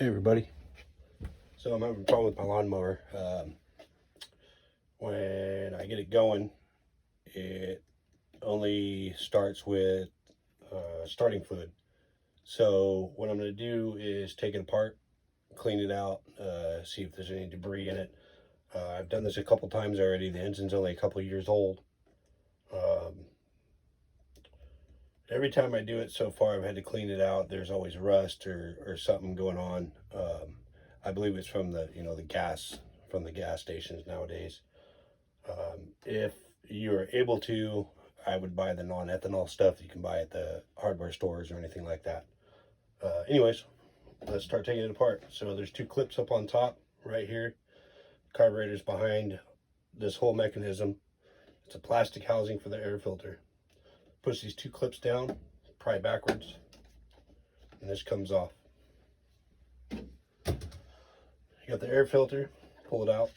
Hey everybody. So I'm having a problem with my lawnmower. When I get it going, it only starts with starting fluid. So what I'm going to do is take it apart, clean it out, see if there's any debris in it. I've done this a couple times already. The engine's only a couple years old. Every time I do it so far, I've had to clean it out. There's always rust or something going on. I believe it's from the gas from the gas stations nowadays. If you're able to, I would buy the non-ethanol stuff you can buy at the hardware stores or anything like that. Anyways, let's start taking it apart. So there's two clips up on top right here. Carburetor's behind this whole mechanism. It's a plastic housing for the air filter. Push these two clips down, pry backwards, and this comes off. You got the air filter, pull it out.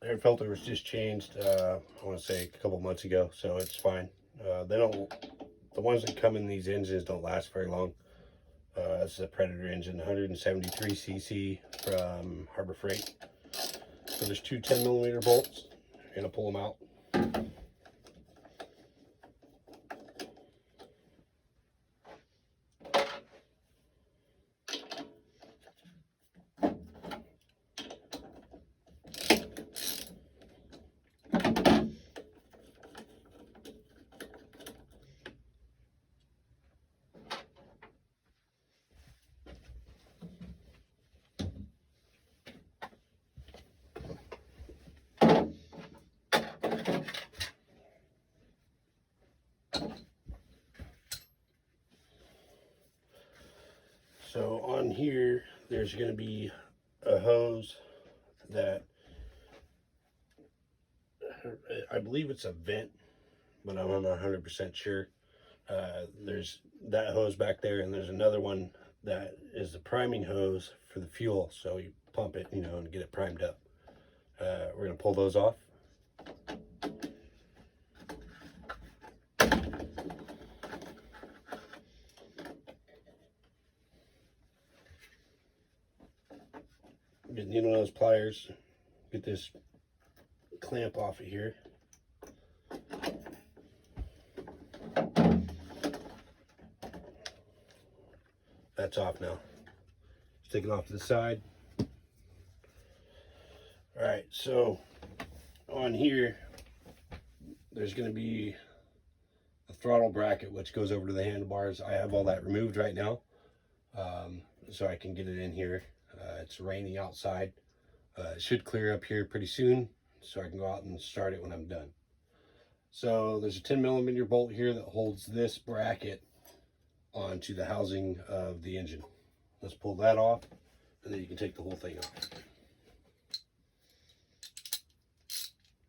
The air filter was just changed, I want to say a couple months ago, so it's fine. The ones that come in these engines don't last very long. This is a Predator engine, 173cc from Harbor Freight. So there's two 10mm bolts. You're going to pull them out. So on here, there's going to be a hose that, I believe it's a vent, but I'm not 100% sure. There's that hose back there, and there's another one that is the priming hose for the fuel. So you pump it, and get it primed up. We're going to pull those off. Get needle nose pliers, get this clamp off of here. That's off now. Just take it off to the side. Alright, so on here, there's going to be a throttle bracket which goes over to the handlebars. I have all that removed right now, so I can get it in here. It's raining outside. It should clear up here pretty soon, so I can go out and start it when I'm done. So there's a 10mm bolt here that holds this bracket onto the housing of the engine. Let's pull that off, and then you can take the whole thing off.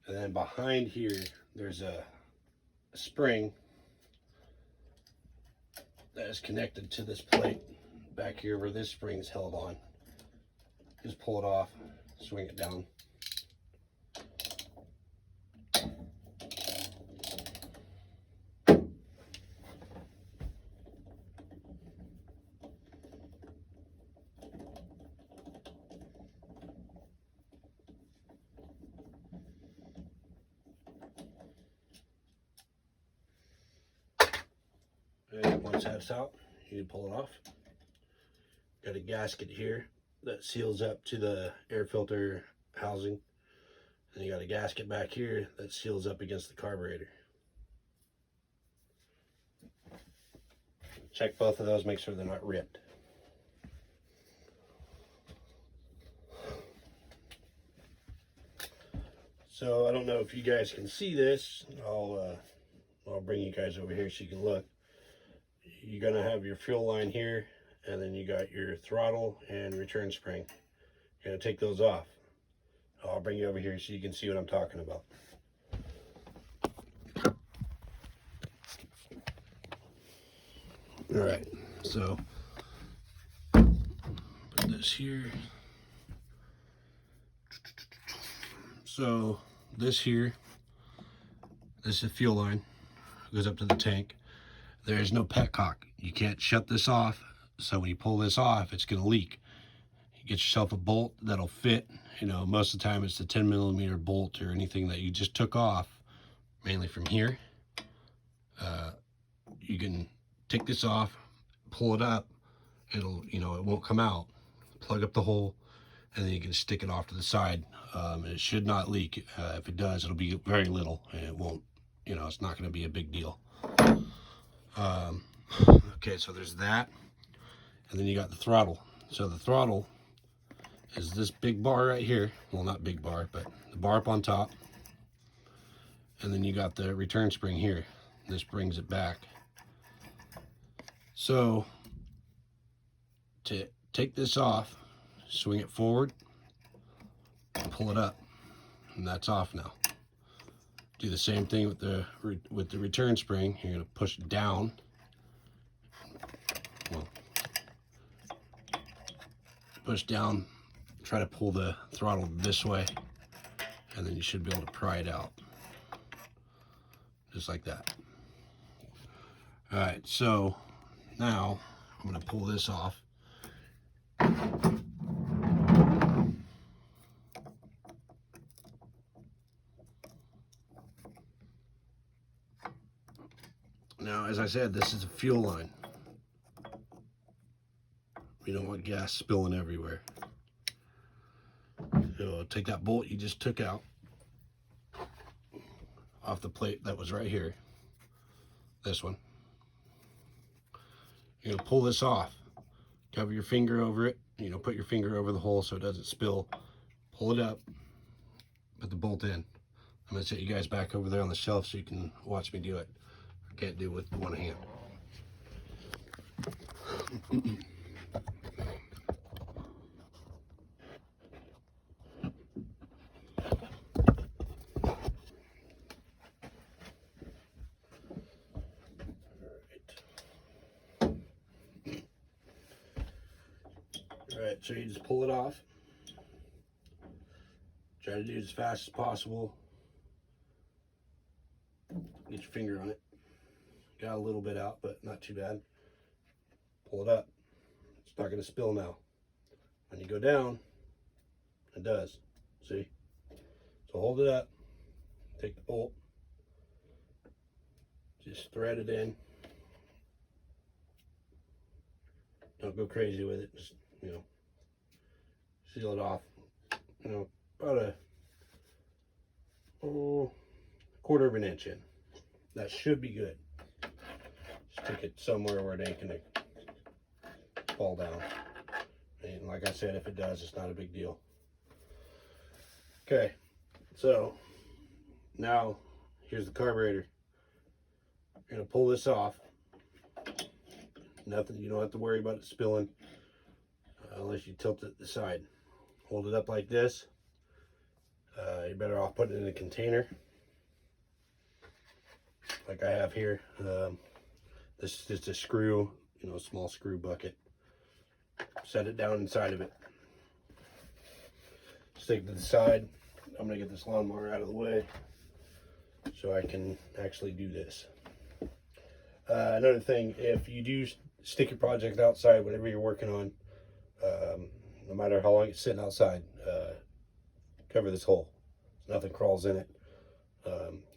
And then behind here, there's a spring that is connected to this plate back here where this spring is held on. Just pull it off, swing it down. And once that's out, you pull it off. Got a gasket here that seals up to the air filter housing. And you got a gasket back here that seals up against the carburetor. Check both of those, make sure they're not ripped. So I don't know if you guys can see this. I'll bring you guys over here so you can look. You're gonna have your fuel line here, and then you got your throttle and return spring. You're gonna take those off. I'll bring you over here so you can see what I'm talking about. All right, so put this here. So this here, this is the fuel line, goes up to the tank. There is no petcock You can't shut this off, so when you pull this off, it's going to leak. You get yourself a bolt that'll fit. You know, most of the time it's the 10mm bolt or anything that you just took off, mainly from here. You can take this off, pull it up, it'll, you know, it won't come out. Plug up the hole, and then you can stick it off to the side. It should not leak. If it does, it'll be very little, and it won't, you know, it's not going to be a big deal. Okay, so there's that, and then you got the throttle. So the throttle is this big bar right here. Well, not big bar, but the bar up on top, and then you got the return spring here. This brings it back. So to take this off, swing it forward, pull it up, and that's off now. Do the same thing with the return spring. You're going to push down. Well, push down, try to pull the throttle this way, and then you should be able to pry it out. Just like that. All right, so now I'm going to pull this off. Now, as I said, this is a fuel line. We don't want gas spilling everywhere. So take that bolt you just took out off the plate that was right here. This one. You're going to pull this off. Cover your finger over it. You know, put your finger over the hole so it doesn't spill. Pull it up. Put the bolt in. I'm going to set you guys back over there on the shelf so you can watch me do it. I can't do it with one hand. Alright, so you just pull it off. Try to do it as fast as possible. Get your finger on it. Got a little bit out, but not too bad. Pull it up. It's not going to spill now. When you go down, it does. See? So hold it up. Take the bolt. Just thread it in. Don't go crazy with it. Just, you know, seal it off. You know, about a quarter of an inch in. That should be good. Stick it somewhere where it ain't gonna fall down. And like I said, if it does, it's not a big deal. Okay, so now here's the carburetor. You're gonna pull this off. Nothing, you don't have to worry about it spilling unless you tilt it to the side. Hold it up like this. You're better off putting it in a container like I have here. This is just a screw, you know, a small screw bucket. Set it down inside of it. Stick it to the side. I'm gonna get this lawnmower out of the way so I can actually do this. Another thing, if you do stick your project outside, whatever you're working on, no matter how long it's sitting outside, cover this hole. Nothing crawls in it.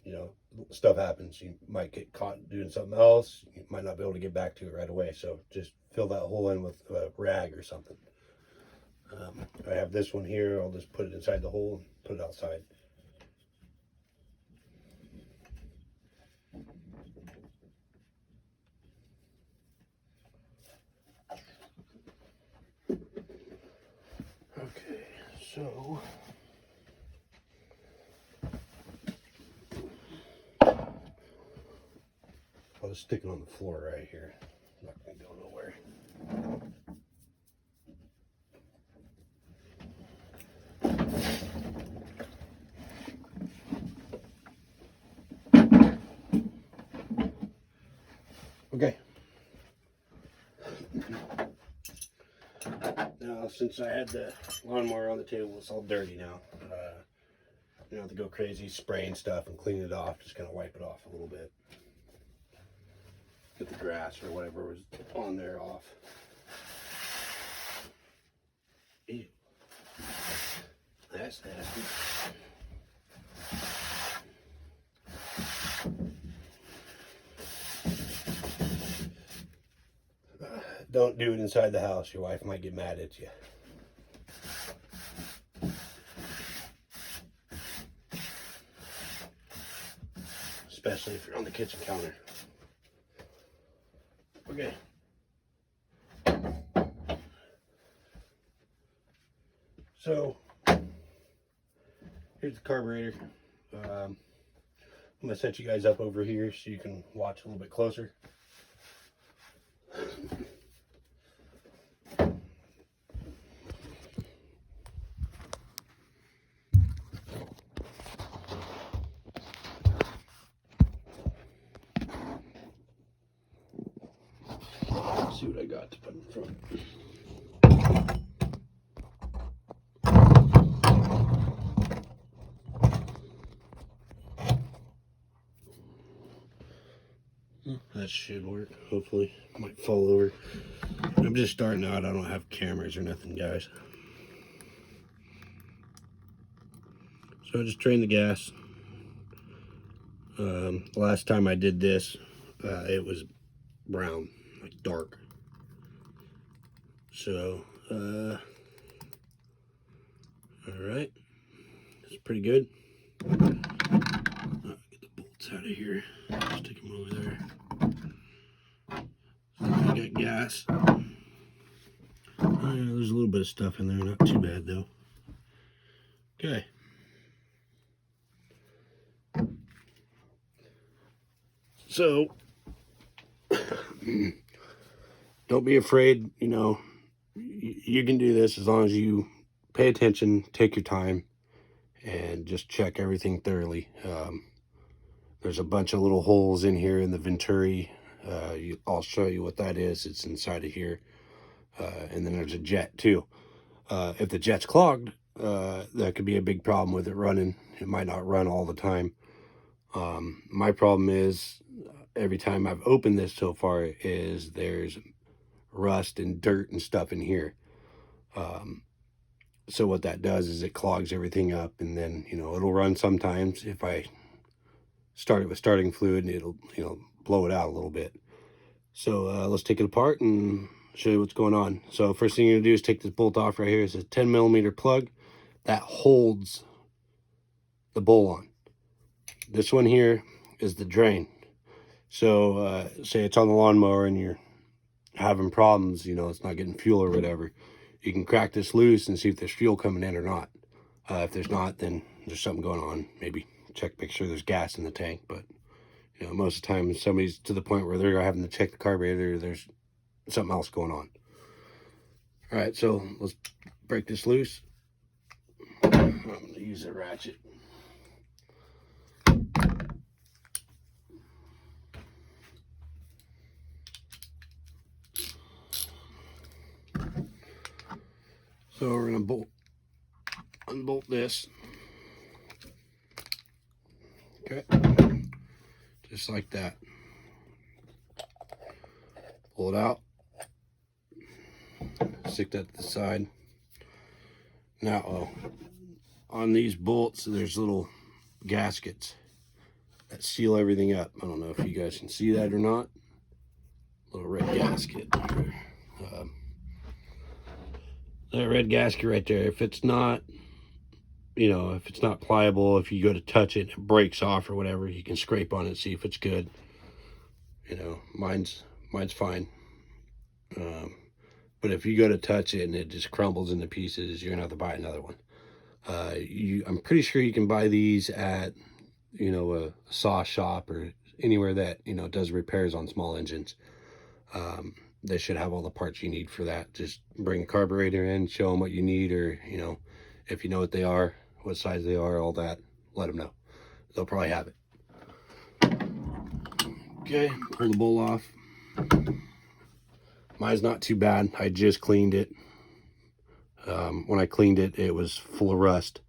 You know, stuff happens. You might get caught doing something else. You might not be able to get back to it right away. So just fill that hole in with a rag or something. I have this one here. I'll just put it inside the hole and put it outside. Okay, so I'll just stick it on the floor right here. I'm not going to go nowhere. Okay. Now, since I had the lawnmower on the table, it's all dirty now. You don't have to go crazy spraying stuff and cleaning it off. Just kind of wipe it off a little bit. get the grass or whatever was on there off. Ew. That's nasty. Don't do it inside the house. Your wife might get mad at you. Especially if you're on the kitchen counter. Okay. So, here's the carburetor. I'm going to set you guys up over here so you can watch a little bit closer. Let's see what I got to put in front. That should work, hopefully. Might fall over. I'm just starting out. I don't have cameras or nothing, guys. So I just drained the gas. Last time I did this, it was brown, like dark. So, all right. It's pretty good. Get the bolts out of here. Stick them over there. So I got gas. There's a little bit of stuff in there, not too bad though. Okay. So, don't be afraid, you know, you can do this as long as you pay attention, take your time, and just check everything thoroughly. There's a bunch of little holes in here in the Venturi. I'll show you what that is. It's inside of here. And then there's a jet too. If the jet's clogged, that could be a big problem with it running. It might not run all the time. My problem is every time I've opened this so far is there's rust and dirt and stuff in here. So what that does is it clogs everything up, and then, you know, it'll run sometimes. If I start it with starting fluid, it'll, you know, blow it out a little bit. So let's take it apart and show you what's going on. So first thing you're gonna do is take this bolt off right here. It's a 10mm plug that holds the bowl on. This one here is the drain. So say it's on the lawnmower and you're having problems, you know, it's not getting fuel or whatever, you can crack this loose and see if there's fuel coming in or not. If there's not, then there's something going on. Maybe check, make sure there's gas in the tank. But you know, most of the time somebody's to the point where they're having to check the carburetor, there's something else going on. All right, so let's break this loose. I'm gonna use a ratchet. So we're gonna unbolt this. Okay, just like that. Pull it out. Stick that to the side. Now, on these bolts, there's little gaskets that seal everything up. I don't know if you guys can see that or not. Little red gasket. That red gasket right there, if it's not, you know, if it's not pliable, if you go to touch it and it breaks off or whatever, you can scrape on it, see if it's good. You know, mine's fine. But if you go to touch it and it just crumbles into pieces, you're gonna have to buy another one. I'm pretty sure you can buy these at, you know, a saw shop or anywhere that, you know, does repairs on small engines. They should have all the parts you need for that. Just bring a carburetor in, show them what you need, or, you know, if you know what they are, what size they are, all that, let them know. They'll probably have it. Okay, pull the bowl off. Mine's not too bad. I just cleaned it. When I cleaned it, it was full of rust.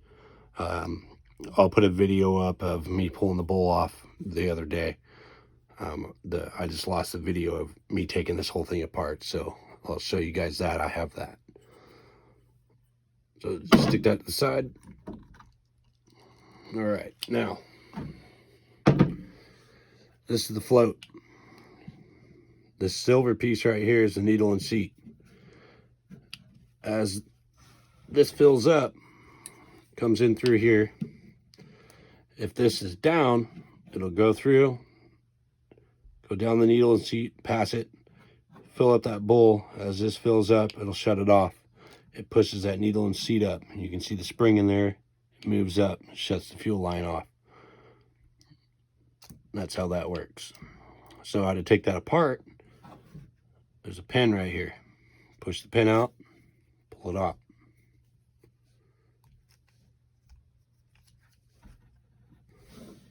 I'll put a video up of me pulling the bowl off the other day. I just lost the video of me taking this whole thing apart, so I'll show you guys that. I have that. So just stick that to the side. All right, now this is the float. This silver piece right here is the needle and seat. As this fills up, comes in through here. If this is down, it'll go through, go down the needle and seat, pass it, fill up that bowl. As this fills up, it'll shut it off. It pushes that needle and seat up. You can see the spring in there. It moves up, shuts the fuel line off. That's how that works. So how to take that apart, there's a pin right here. Push the pin out, pull it off.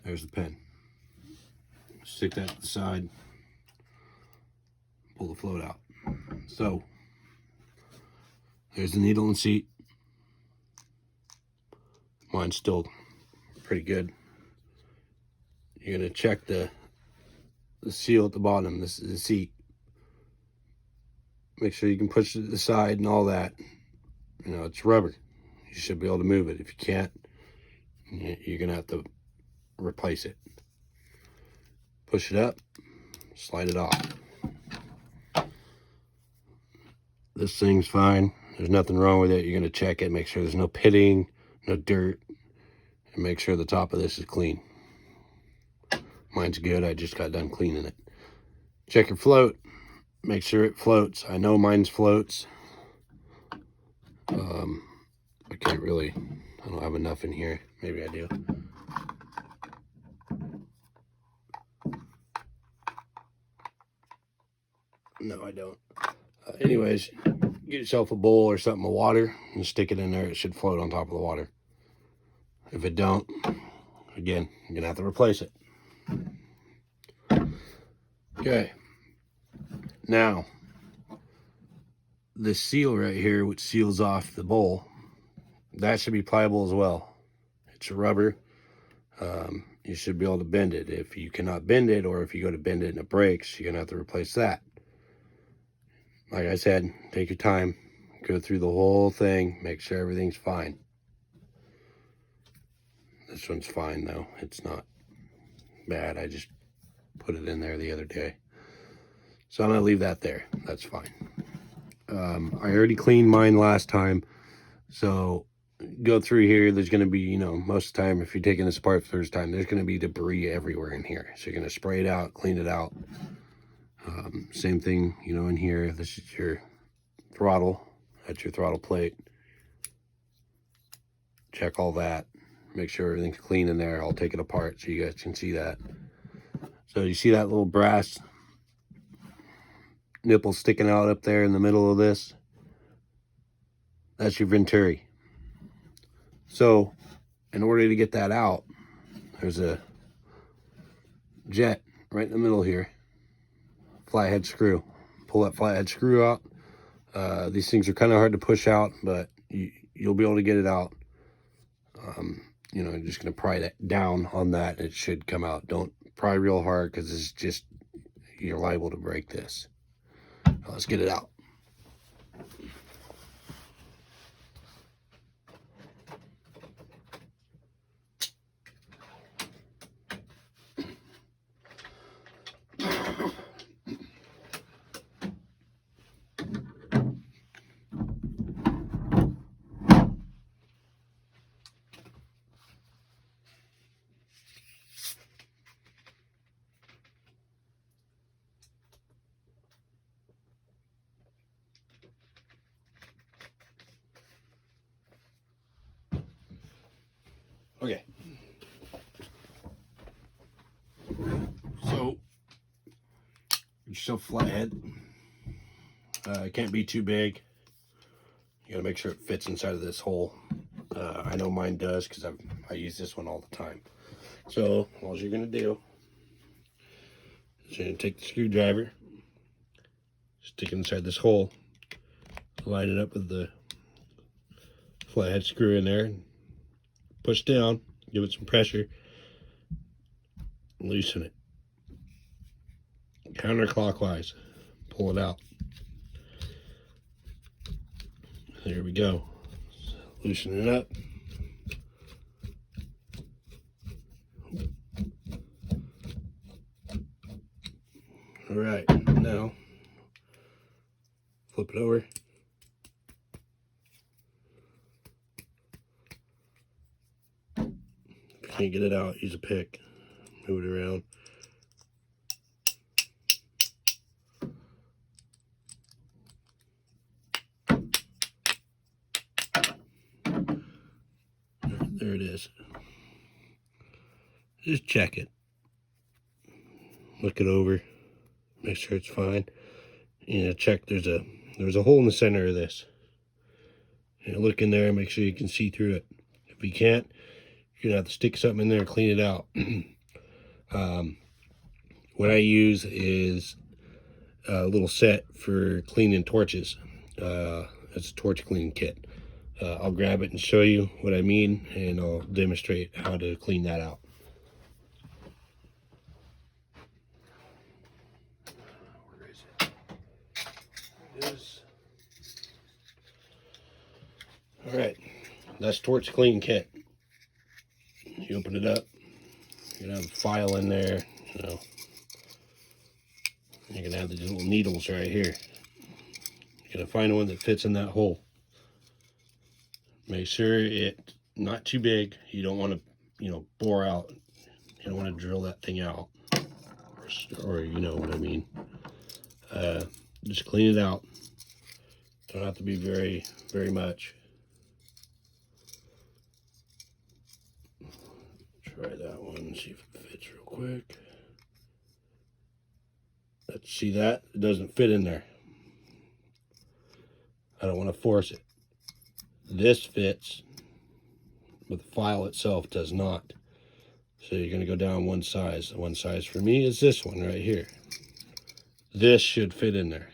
There's the pin. Stick that to the side, pull the float out. So there's the needle and seat. Mine's still pretty good. You're gonna check the seal at the bottom. This is the seat. Make sure you can push it to the side and all that. You know, it's rubber. You should be able to move it. If you can't, you're gonna have to replace it. Push it up, slide it off. This thing's fine. There's nothing wrong with it. You're gonna check it, make sure there's no pitting, no dirt, and make sure the top of this is clean. Mine's good. I just got done cleaning it. Check your float. Make sure it floats. I know mine's floats. I can't really, I don't have enough in here. Maybe I do. No, I don't. Anyways, get yourself a bowl or something of water and stick it in there. It should float on top of the water. If it don't, again, you're gonna have to replace it. Okay. Now, this seal right here, which seals off the bowl, that should be pliable as well. It's a rubber. You should be able to bend it. If you cannot bend it, or if you go to bend it and it breaks, you're gonna have to replace that. Like I said, take your time, go through the whole thing, make sure everything's fine. This one's fine though, it's not bad. I just put it in there the other day. So I'm gonna leave that there, that's fine. I already cleaned mine last time, so go through here. There's gonna be, you know, most of the time, if you're taking this apart for the first time, there's gonna be debris everywhere in here. So you're gonna spray it out, clean it out. Same thing, you know, in here. This is your throttle. That's your throttle plate. Check all that. Make sure everything's clean in there. I'll take it apart so you guys can see that. So you see that little brass nipple sticking out up there in the middle of this? That's your venturi. So in order to get that out, there's a jet right in the middle here. Flathead screw. Pull that flathead screw out. These things are kind of hard to push out, but you'll be able to get it out. You know, you're just going to pry that down on that. It should come out. Don't pry real hard, because it's just, you're liable to break this. Let's get it out. Okay. So, get yourself a flathead. It can't be too big. You gotta make sure it fits inside of this hole. I know mine does, because I use this one all the time. So all you're gonna do is you're gonna take the screwdriver, stick it inside this hole, line it up with the flathead screw in there, and push down, give it some pressure, and loosen it. counterclockwise. Pull it out. There we go. Loosen it up. All right, now flip it over. If you can't get it out, use a pick. Move it around. There it is. Just check it. Look it over. Make sure it's fine. Check there's a hole in the center of this. Look in there and make sure you can see through it. If you can't, you're gonna have to stick something in there and clean it out. What I use is a little set for cleaning torches. It's a torch clean kit. I'll grab it and show you what I mean, and I'll demonstrate how to clean that out. Where is it? There it is. All right, that's torch clean kit. You open it up, you're gonna have a file in there, you're gonna have these little needles right here. You're gonna find one that fits in that hole. Make sure it's not too big. You don't want to, bore out. You don't want to drill that thing out, or you know what I mean. Just clean it out. Don't have to be very, very much. Try that one, see if it fits real quick. Let's see that? It doesn't fit in there. I don't want to force it. This fits, but the file itself does not. So you're going to go down one size. One size for me is this one right here. This should fit in there,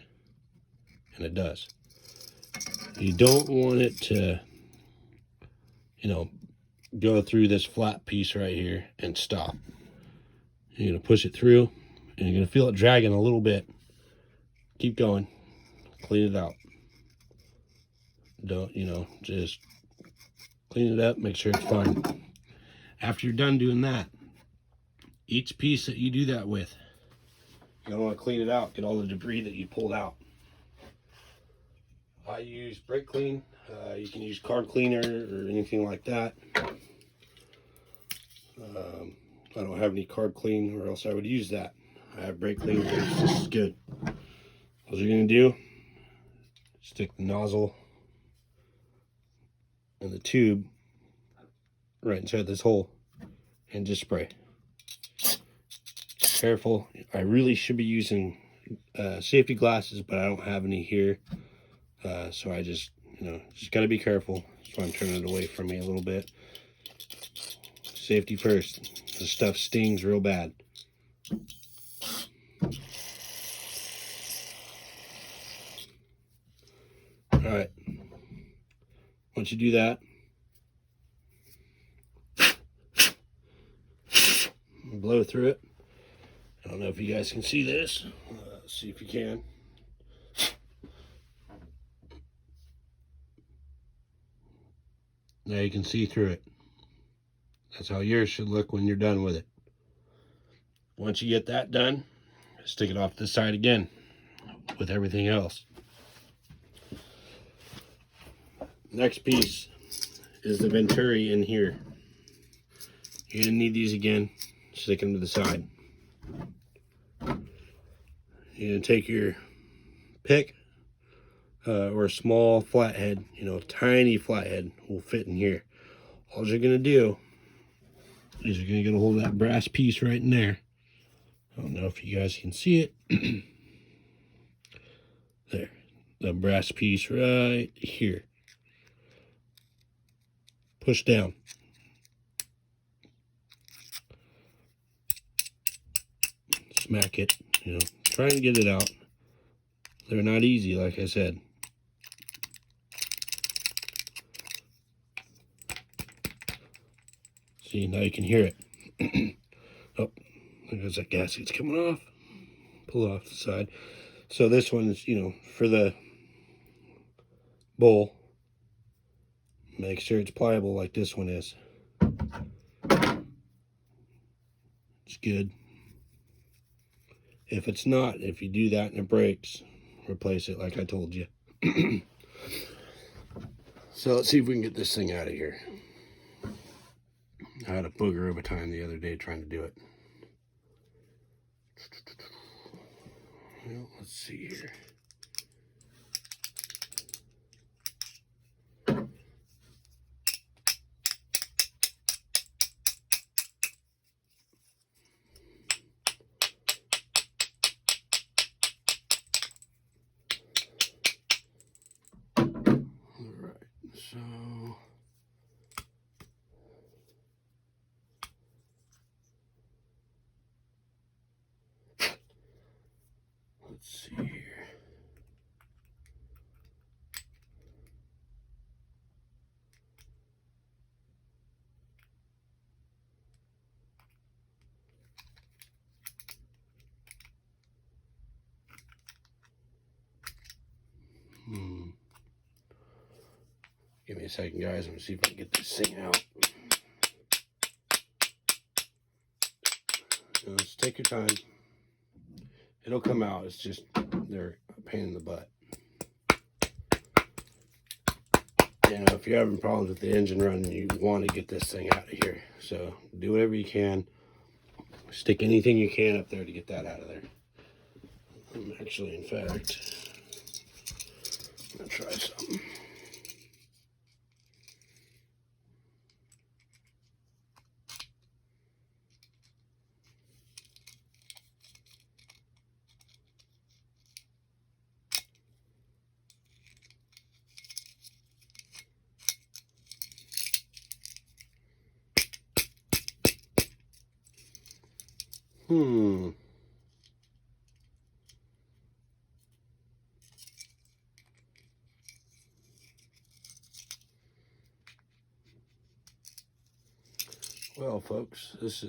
and it does. You don't want it to, go through this flat piece right here and stop. You're going to push it through, and you're going to feel it dragging a little bit. Keep going. Clean it out. Don't, just clean it up, make sure it's fine. After you're done doing that, each piece that you do that with, you're going to want to clean it out, get all the debris that you pulled out. I use brake clean. You can use carb cleaner or anything like that. I don't have any carb clean, or else I would use that. I have brake clean, but it's just as good. What you're going to do, stick the nozzle and the tube right inside this hole and just spray. Careful. I really should be using safety glasses, but I don't have any here. So I just got to be careful. So I'm turning it away from me a little bit. Safety first. This stuff stings real bad. All right. Once you do that, blow through it. I don't know if you guys can see this. See if you can. Now you can see through it. That's how yours should look when you're done with it. Once you get that done, stick it off to the side again with everything else. Next piece is the venturi in here. You're gonna need these again. Stick them to the side. You're gonna take your pick or a small flathead, tiny flathead will fit in here. All you're gonna do is you're gonna get a hold of that brass piece right in there. I don't know if you guys can see it. There, the brass piece right here. Push down. Smack it, try and get it out. They're not easy, like I said. See, now you can hear it. Oh, there's that gasket's coming off. pull it off the side. So this one's, you know, for the bowl. Make sure it's pliable like this one is. It's good. If it's not, if you do that and it breaks, replace it like I told you. So let's see if we can get this thing out of here. I had a booger of a time the other day trying to do it. Well, let's see here. So let's see here. Give me a second, guys. I'm gonna see if I can get this thing out. Just take your time. It'll come out. It's just they're a pain in the butt. You know, if you're having problems with the engine running, you want to get this thing out of here. So do whatever you can. Stick anything you can up there to get that out of there. Actually, in fact, I'm gonna try something. Well, folks, this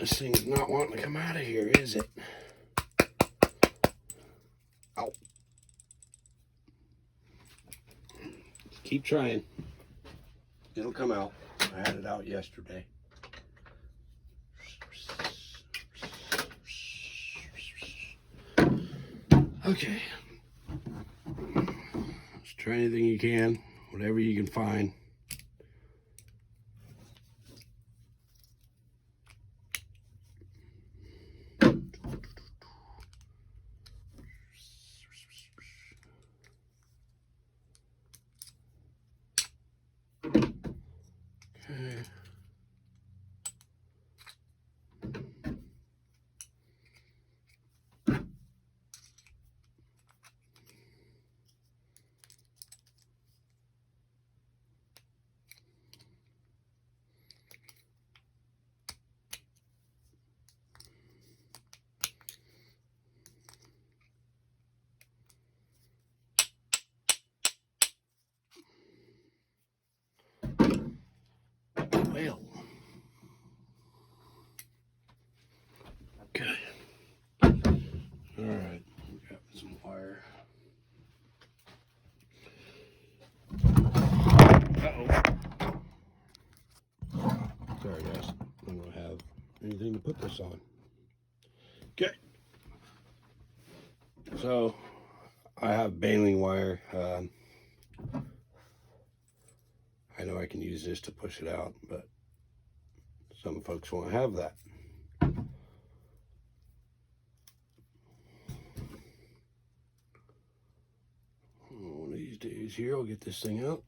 thing's not wanting to come out of here, is it? Ow. Keep trying. It'll come out. I had it out yesterday. Okay. Just try anything you can, whatever you can find. Okay. Well. Okay. All right. Got some wire. Uh-oh. Sorry, guys. I don't have anything to put this on. Okay. So, I have baling wire. I know I can use this to push it out, but some folks won't have that. One of these days here, I'll get this thing out.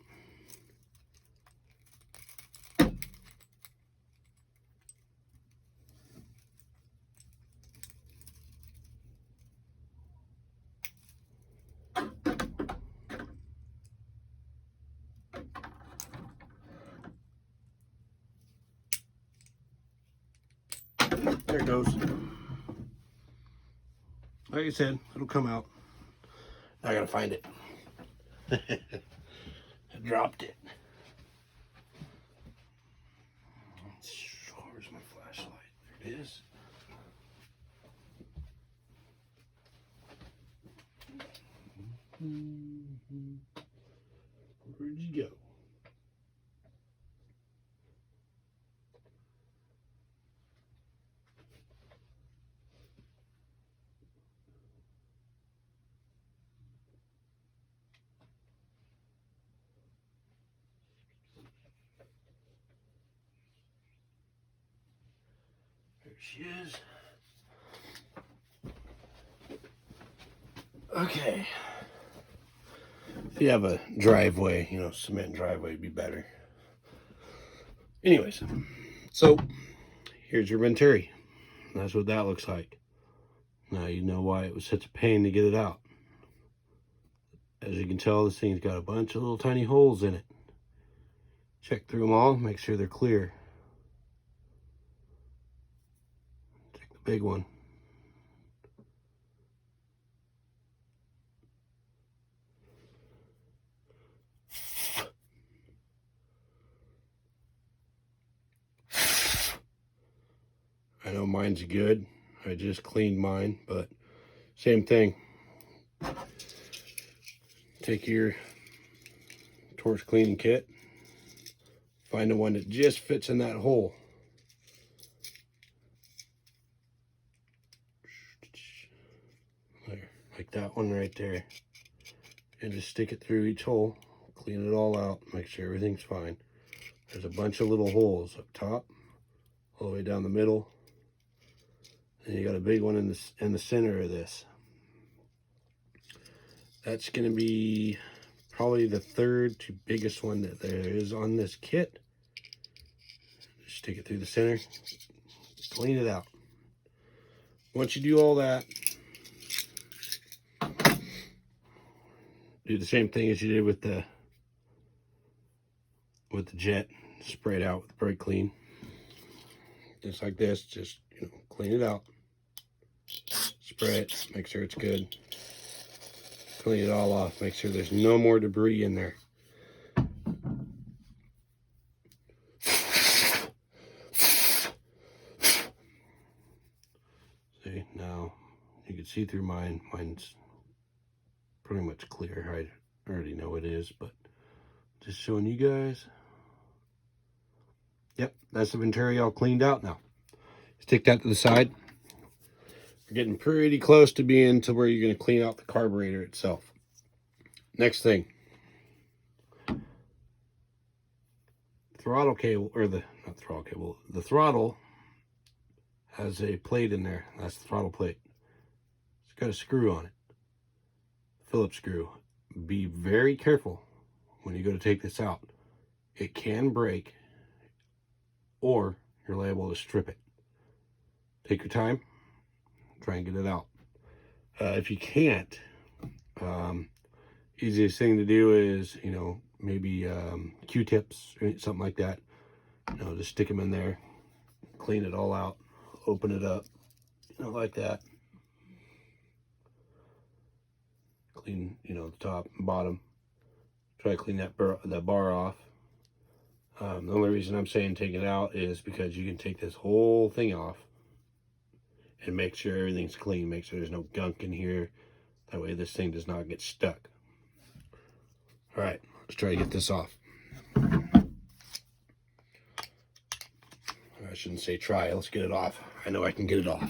There it goes. Like I said, it'll come out. I gotta find it. I dropped it. Where's my flashlight? There it is. Where'd you go? There she is. Okay. If you have a driveway, you know, cement driveway would be better. Anyways, so here's your Venturi. That's what that looks like. Now you know why it was such a pain to get it out. As you can tell, this thing's got a bunch of little tiny holes in it. Check through them all, make sure they're clear. Check the big one. I know mine's good. I just cleaned mine, but same thing. Take your torch cleaning kit. Find the one that just fits in that hole. There, like that one right there. And just stick it through each hole. Clean it all out. Make sure everything's fine. There's a bunch of little holes up top, all the way down the middle. And you got a big one in the center of this. That's going to be probably the third to biggest one that there is on this kit. Just stick it through the center, clean it out. Once you do all that, do the same thing as you did with the jet. Spray it out with brake clean, just like this. Just, you know, clean it out, spray it, make sure it's good, clean it all off, make sure there's no more debris in there. See, now you can see through mine. Mine's pretty much clear. I already know it is, but just showing you guys. Yep, that's the Venturi all cleaned out now. Stick that to the side. We're getting pretty close to being to where you're going to clean out the carburetor itself. Next thing. Throttle cable, or not throttle cable, the throttle has a plate in there. That's the throttle plate. It's got a screw on it. Phillips screw. Be very careful when you go to take this out. It can break, or you're liable to strip it. Take your time, try and get it out. If you can't, easiest thing to do is, you know, maybe Q-tips or something like that. You know, just stick them in there, clean it all out, open it up, you know, like that. Clean, you know, the top and bottom. Try to clean that bar off. The only reason I'm saying take it out is because you can take this whole thing off and make sure everything's clean. Make sure there's no gunk in here. That way this thing does not get stuck. All right, let's try to get this off. I shouldn't say try. Let's get it off. I know I can get it off.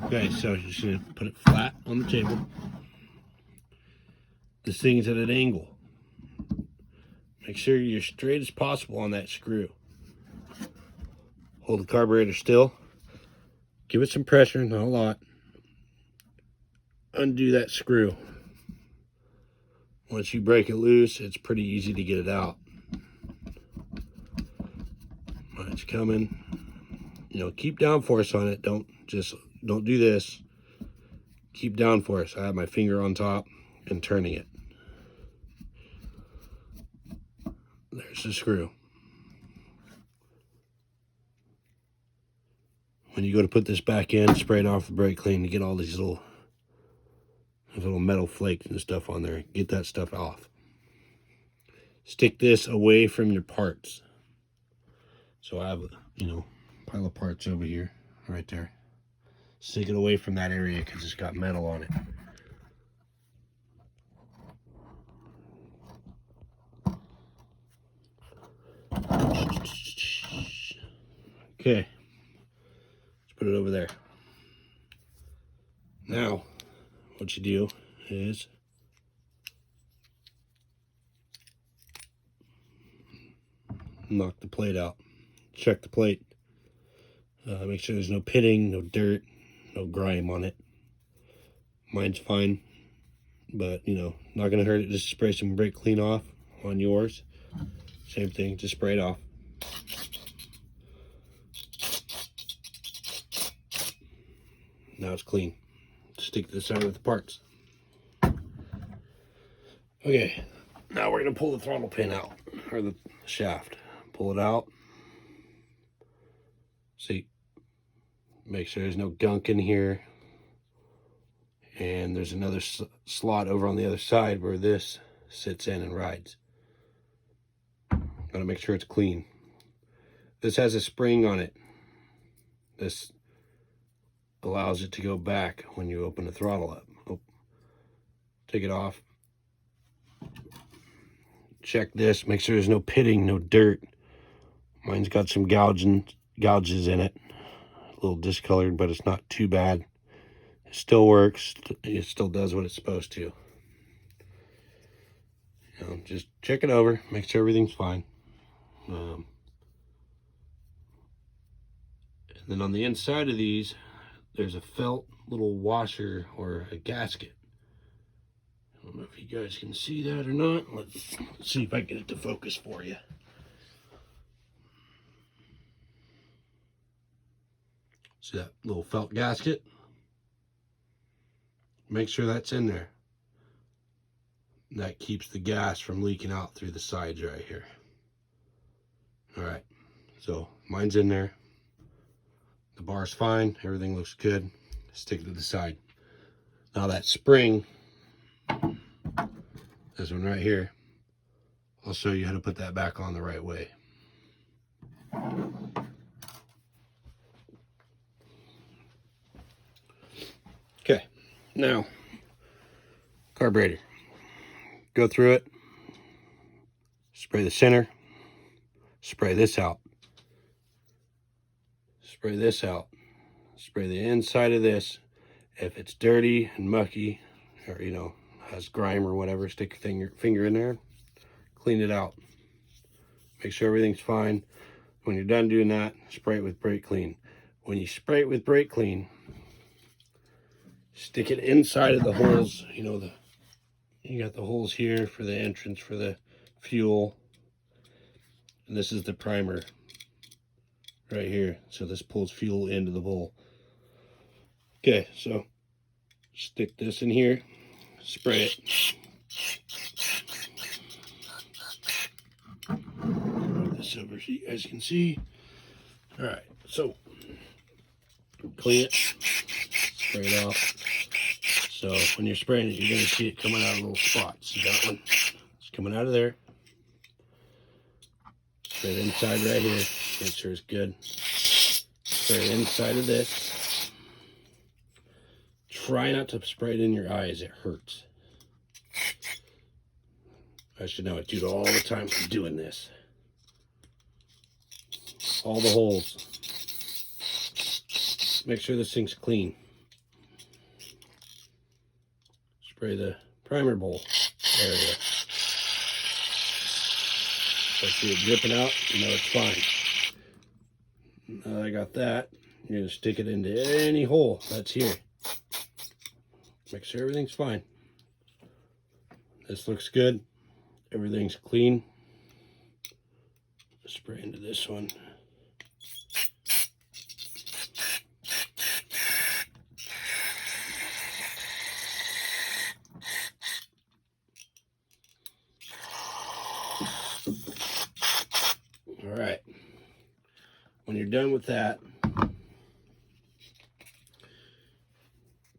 Okay, so you're just going to put it flat on the table. This thing's at an angle. Make sure you're straight as possible on that screw. Hold the carburetor still. Give it some pressure, not a lot. Undo that screw. Once you break it loose, it's pretty easy to get it out. When it's coming, you know, keep downforce on it. Don't do this. Keep downforce. I have my finger on top and turning it. There's the screw. When you go to put this back in, spray it off with brake clean to get all these little metal flakes and stuff on there. Get that stuff off. Stick this away from your parts. So I have a, you know, pile of parts over here, right there. Stick it away from that area because it's got metal on it. Okay, let's put it over there. Now, what you do is knock the plate out. Check the plate. Make sure there's no pitting, no dirt, no grime on it. Mine's fine, but you know, not gonna hurt it. Just spray some brake clean off on yours. Same thing, just spray it off. Now it's clean. Stick this out with the parts. Okay, now we're gonna pull the throttle pin out, or the shaft. Pull it out. See, make sure there's no gunk in here. And there's another slot over on the other side where this sits in and rides. Gotta make sure it's clean. This has a spring on it. This allows it to go back when you open the throttle up. Oh, take it off. Check this, make sure there's no pitting, no dirt. Mine's got some gouges in it. A little discolored, but it's not too bad. It still works. It still does what it's supposed to. You know, just check it over, make sure everything's fine. And then on the inside of these, there's a felt little washer or a gasket. I don't know if you guys can see that or not. Let's see if I can get it to focus for you. See that little felt gasket? Make sure that's in there. That keeps the gas from leaking out through the sides right here. All right, so mine's in there. The bar's fine, everything looks good. Stick it to the side. Now that spring, this one right here, I'll show you how to put that back on the right way. Okay, now, carburetor. Go through it, spray the center, spray this out, spray this out, spray the inside of this. If it's dirty and mucky, or you know, has grime or whatever, stick your finger in there, clean it out. Make sure everything's fine. When you're done doing that, spray it with brake clean. When you spray it with brake clean, stick it inside of the holes. You know, you got the holes here for the entrance for the fuel, and this is the primer right here. So this pulls fuel into the bowl. Okay, so stick this in here, spray it. Put this over so you guys can see. All right, so clean it, spray it off. So when you're spraying it, you're going to see it coming out of little spots. See that one? It's coming out of there. Spray it inside right here. Make sure it's good. Spray it inside of this. Try not to spray it in your eyes. It hurts. I should know. I do it all the time from doing this. All the holes. Make sure this thing's clean. Spray the primer bowl area. If I see it dripping out, you know it's fine. Now I got that. You're going to stick it into any hole that's here. Make sure everything's fine. This looks good. Everything's clean. Spray into this one. All right. When you're done with that,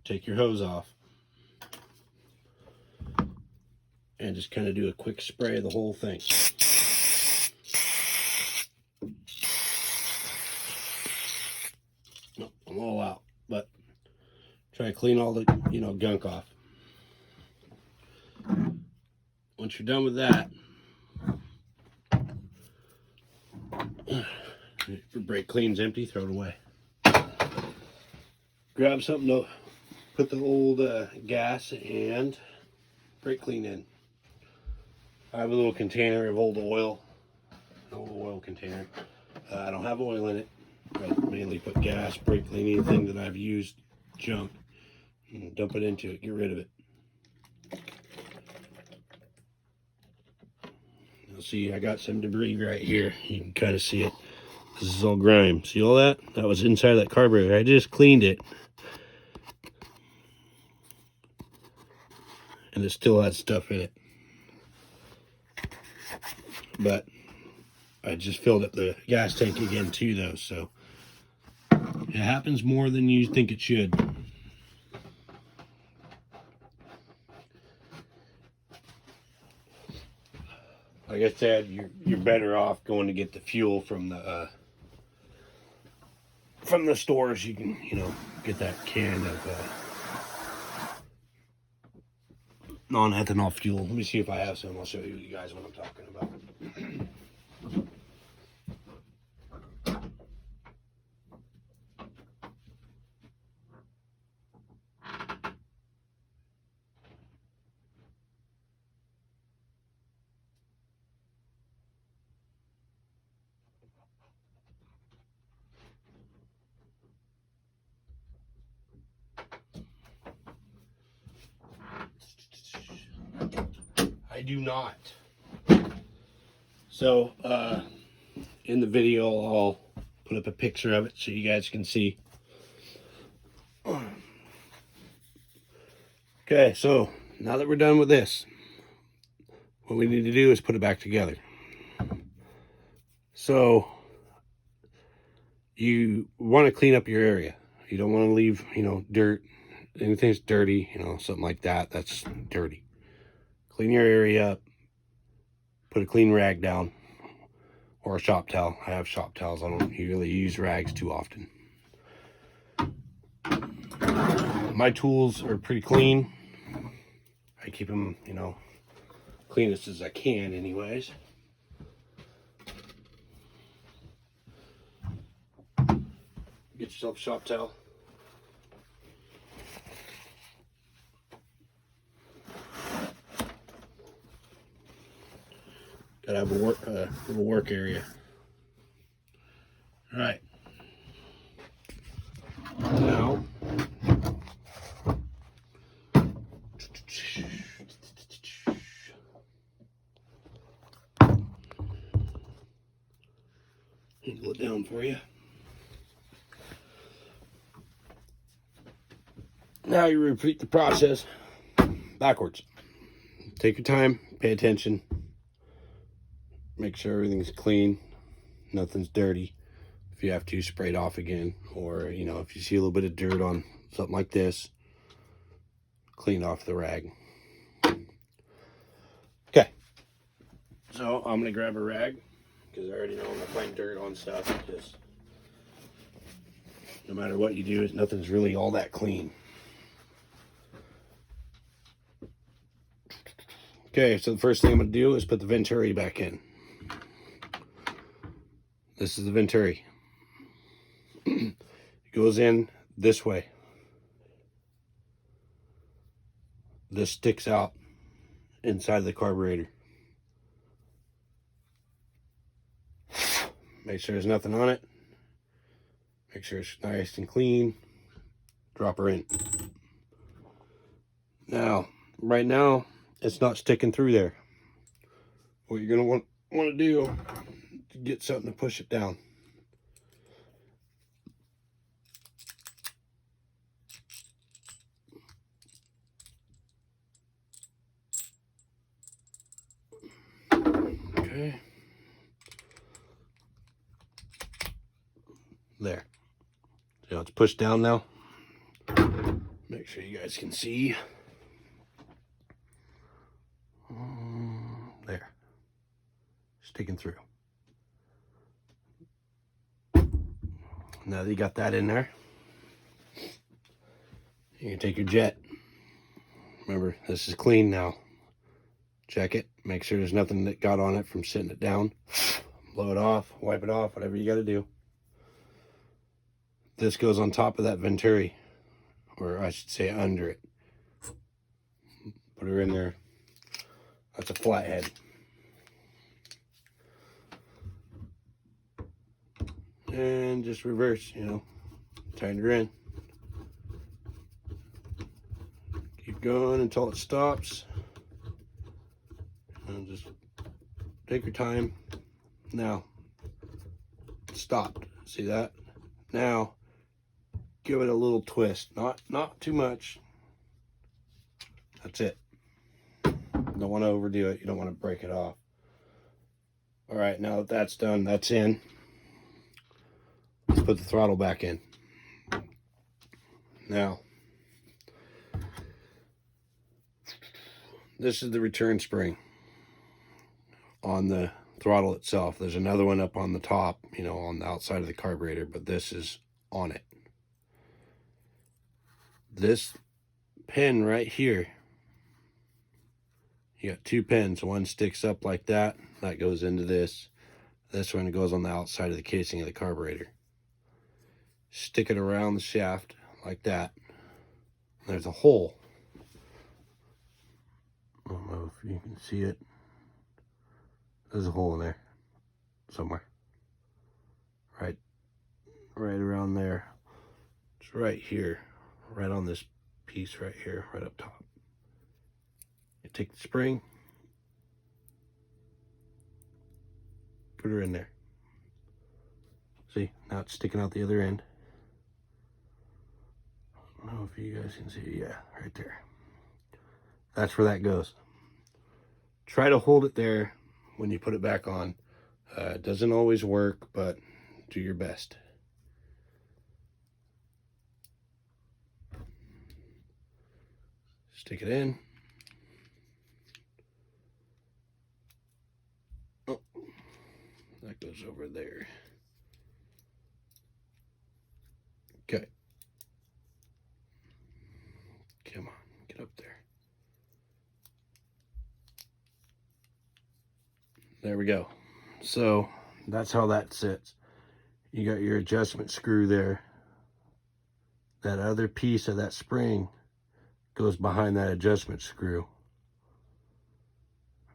take your hose off and just kind of do a quick spray of the whole thing. No, I'm all out, but try to clean all the gunk off. Once you're done with that, If your brake clean's empty, throw it away. Grab something to put the old gas and brake clean in. I have a little container of old oil, an old oil container. I don't have oil in it. I mainly put gas, brake clean, anything that I've used, junk, and dump it into it, get rid of it. You'll see I got some debris right here. You can kind of see it. This is all grime. See all that? That was inside that carburetor. I just cleaned it. And it still has stuff in it. But I just filled up the gas tank again too though, so it happens more than you think it should. Like I said, you're better off going to get the fuel from the stores. You can, get that can of non-ethanol fuel. Let me see if I have some. I'll show you guys what I'm talking about. I do not. So, in the video, I'll put up a picture of it so you guys can see. Okay, so now that we're done with this, what we need to do is put it back together. So, you want to clean up your area. You don't want to leave, dirt, anything that's dirty, something like that, that's dirty. Clean your area up, put a clean rag down, or a shop towel. I have shop towels. I don't really use rags too often. My tools are pretty clean. I keep them, cleanest as I can anyways. Get yourself a shop towel. Gotta have a little work area. All right. Now, angle it down for you. Now you repeat the process backwards. Take your time, pay attention. Make sure everything's clean, nothing's dirty. If you have to, spray it off again. Or, if you see a little bit of dirt on something like this, clean off the rag. Okay, so I'm gonna grab a rag because I already know I'm gonna find dirt on stuff. Just no matter what you do, nothing's really all that clean. Okay, so the first thing I'm gonna do is put the venturi back in. This is the venturi. It goes in this way. This sticks out inside of the carburetor. Make sure there's nothing on it. Make sure it's nice and clean. Drop her in. Now, right now, it's not sticking through there. What you're gonna want to do is get something to push it down. Okay. There. See how it's pushed down now? Make sure you guys can see. There. Sticking through. Now that you got that in there, you can take your jet. Remember, this is clean now. Check it. Make sure there's nothing that got on it from sitting it down. Blow it off, wipe it off, whatever you got to do. This goes on top of that venturi, or I should say under it. Put her in there. That's a flathead. And just reverse, you know, tighten her in. Keep going until it stops. And just take your time. Now, it stopped. See that? Now, give it a little twist. Not too much. That's it. You don't want to overdo it. You don't want to break it off. All right, now that that's done, that's in. Let's put the throttle back in. Now, this is the return spring on the throttle itself. There's another one up on the top, you know, on the outside of the carburetor, but this is on it. This pin right here, you got two pins. One sticks up like that. That goes into this. This one goes on the outside of the casing of the carburetor. Stick it around the shaft like that. There's a hole. I don't know if you can see it. There's a hole in there somewhere. Right around there. It's right here. Right on this piece right here, right up top. You take the spring, put her in there. See, now it's sticking out the other end. I don't know if you guys can see it. Yeah, right there. That's where that goes. Try to hold it there when you put it back on. It doesn't always work, but do your best. Stick it in. Oh, that goes over there. Okay. Come on, get up there. There we go. So that's how that sits. You got your adjustment screw there. That other piece of that spring goes behind that adjustment screw.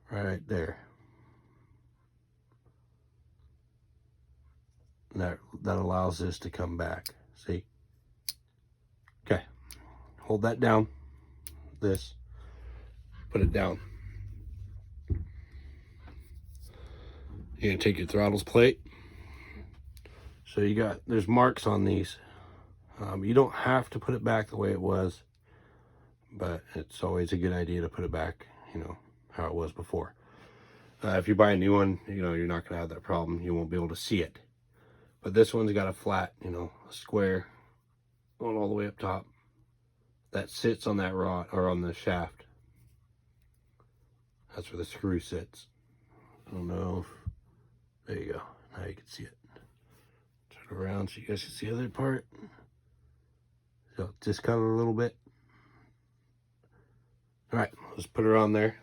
Right there. That allows this to come back. See? Okay. Hold that down. This. Put it down. You're going to take your throttles plate. So there's marks on these. You don't have to put it back the way it was, but it's always a good idea to put it back, you know, how it was before. If you buy a new one, you know, you're not going to have that problem. You won't be able to see it. But this one's got a flat, you know, a square going all the way up top that sits on that rod, or on the shaft. That's where the screw sits. I don't know if, there you go. Now you can see it. Turn it around so you guys can see the other part. So just cut it a little bit. All right, let's put her on there.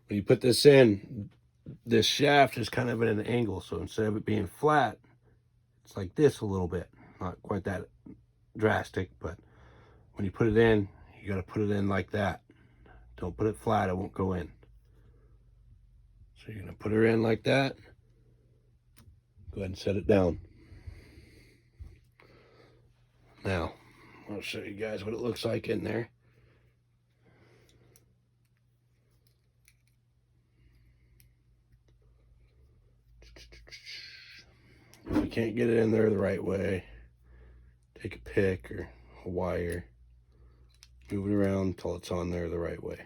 When you put this in, this shaft is kind of at an angle. So instead of it being flat, it's like this a little bit. Not quite that drastic, but when you put it in, you got to put it in like that. Don't put it flat, it won't go in. So you're going to put her in like that. Go ahead and set it down. Now, I'll show you guys what it looks like in there. If you can't get it in there the right way, take a pick or a wire, move it around until it's on there the right way.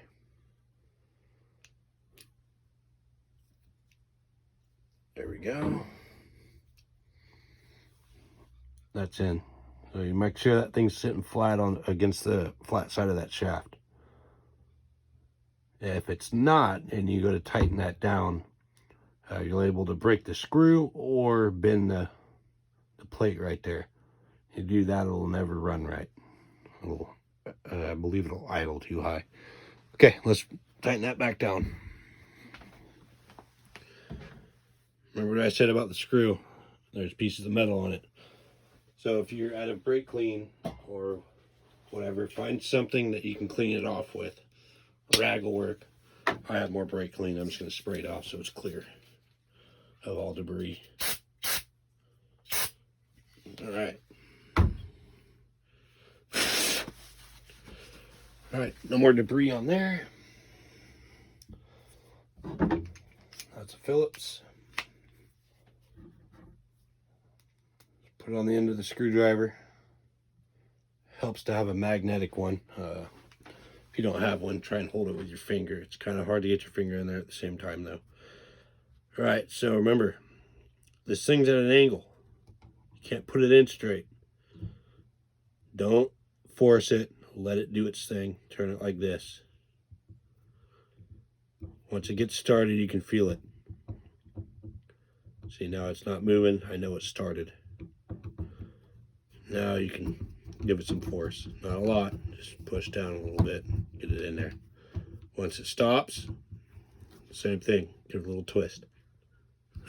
There we go. That's in. So you make sure that thing's sitting flat against the flat side of that shaft. If it's not, and you go to tighten that down, you're able to break the screw or bend the plate right there. You do that, it'll never run right. I believe it'll idle too high. Okay, let's tighten that back down. Remember what I said about the screw? There's pieces of metal on it. So if you're at a brake clean or whatever, find something that you can clean it off with. A rag will work. I have more brake clean. I'm just going to spray it off so it's clear of all debris. All right. All right, no more debris on there. That's a Phillips. Put it on the end of the screwdriver. Helps to have a magnetic one. If you don't have one, try and hold it with your finger. It's kind of hard to get your finger in there at the same time though. All right, so remember, this thing's at an angle. You can't put it in straight. Don't force it. Let it do its thing. Turn it like this. Once it gets started, you can feel it. See, now it's not moving. I know it started. Now you can give it some force. Not a lot. Just push down a little bit. Get it in there. Once it stops, same thing. Give it a little twist.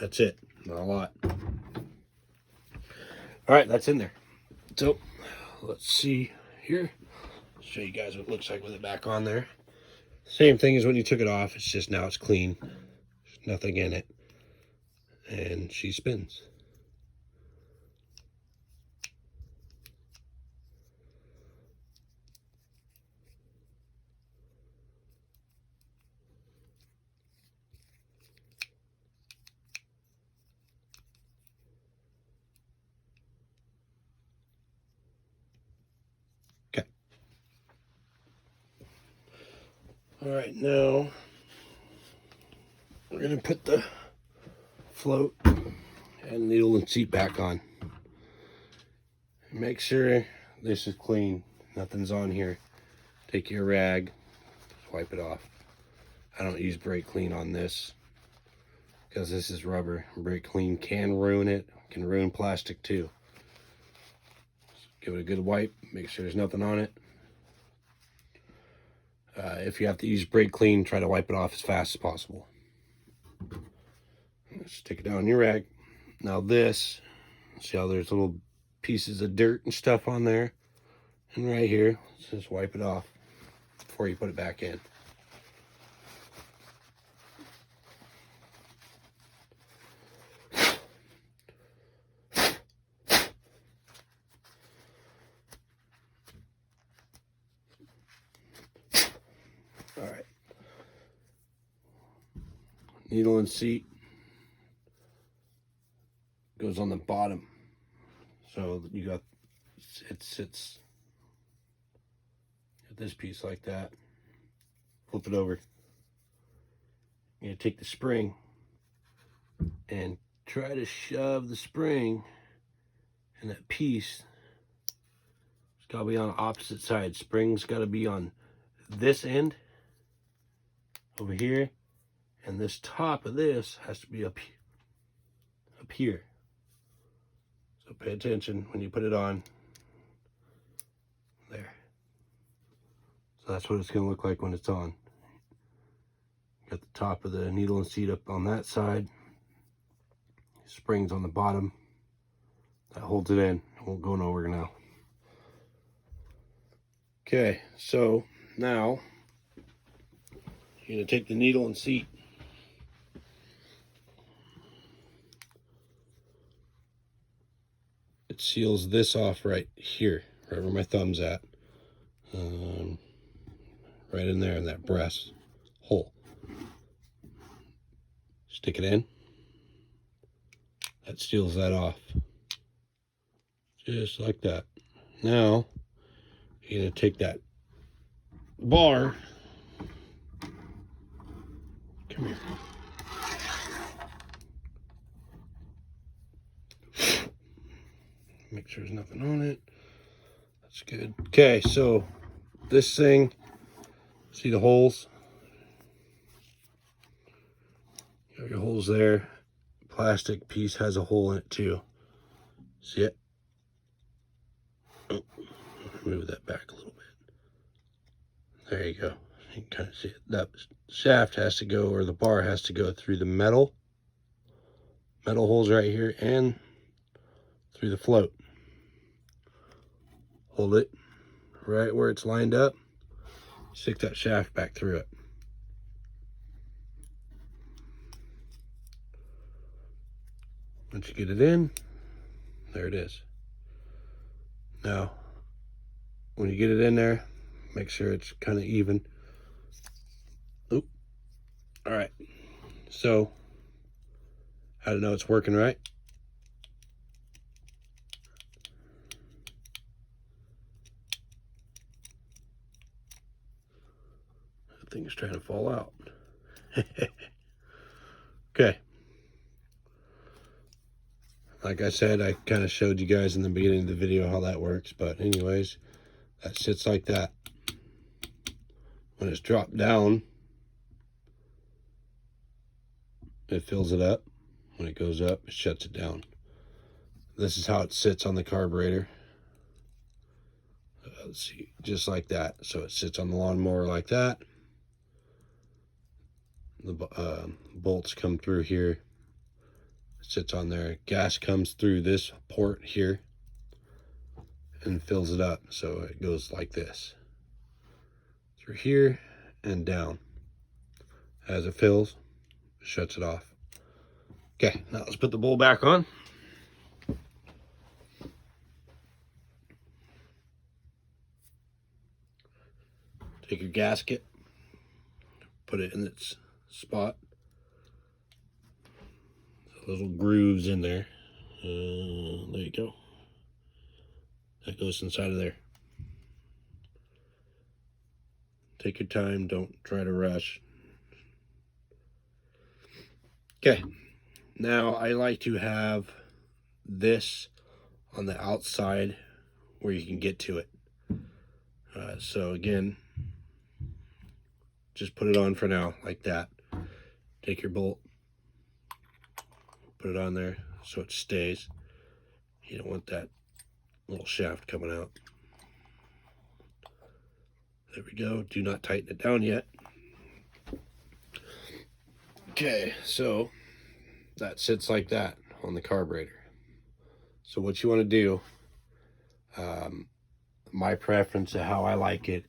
That's it. Not a lot. All right, that's in there. So let's see here. Show you guys what it looks like with it back on there. Same thing as when you took it off. It's just now it's clean. There's nothing in it. And she spins. Okay. All right, now we're going to put the float and needle and seat back on. Make sure this is clean. Nothing's on here. Take your rag, wipe it off. I don't use brake clean on this because this is rubber. Brake clean can ruin it. Can ruin plastic too. Give it a good wipe. Make sure there's nothing on it. If you have to use brake clean, try to wipe it off as fast as possible. Stick it down in your rag. Now this, see how there's little pieces of dirt and stuff on there? And right here, let's just wipe it off before you put it back in. All right. Needle and seat goes on the bottom. So you got, it sits at this piece like that. Flip it over. You're gonna take the spring and try to shove the spring in that piece. It's gotta be on the opposite side. Spring's gotta be on this end over here, and this top of this has to be up here. So pay attention when you put it on. There. So that's what it's going to look like when it's on. Got the top of the needle and seat up on that side. Springs on the bottom. That holds it in. It won't go nowhere now. Okay, so now you're going to take the needle and seat. It seals this off right here, right where my thumb's at. Right in there in that brass hole. Stick it in. That seals that off. Just like that. Now, you're going to take that bar. Come here. Make sure there's nothing on it. That's good. Okay, so this thing, see the holes? You have your holes there. Plastic piece has a hole in it too. See it? Oh, move that back a little bit. There you go. You can kind of see it. That shaft has to go, or the bar has to go through the metal holes right here and through the float. hold it right where it's lined up, stick that shaft back through it. Once you get it in, there it is. Now, when you get it in there, make sure it's kind of even. Oop. All right. So, how to know it's working right? That thing is trying to fall out. Okay. Like I said, I kind of showed you guys in the beginning of the video how that works. But anyways, that sits like that. When it's dropped down, it fills it up. When it goes up, it shuts it down. This is how it sits on the carburetor. Let's see, just like that. So it sits on the lawnmower like that. The bolts come through here. It sits on there. Gas comes through this port here and fills it up. So it goes like this. Through here and down. As it fills, it shuts it off. Okay, now let's put the bowl back on. Take your gasket, put it in its spot. Little grooves in there. There you go. That goes inside of there. Take your time, don't try to rush. Okay, now I like to have this on the outside where you can get to it. So again, just put it on for now like that. Take your bolt, put it on there so it stays. You don't want that little shaft coming out. There we go. Do not tighten it down yet. Okay, so that sits like that on the carburetor. So what you want to do, my preference of how I like it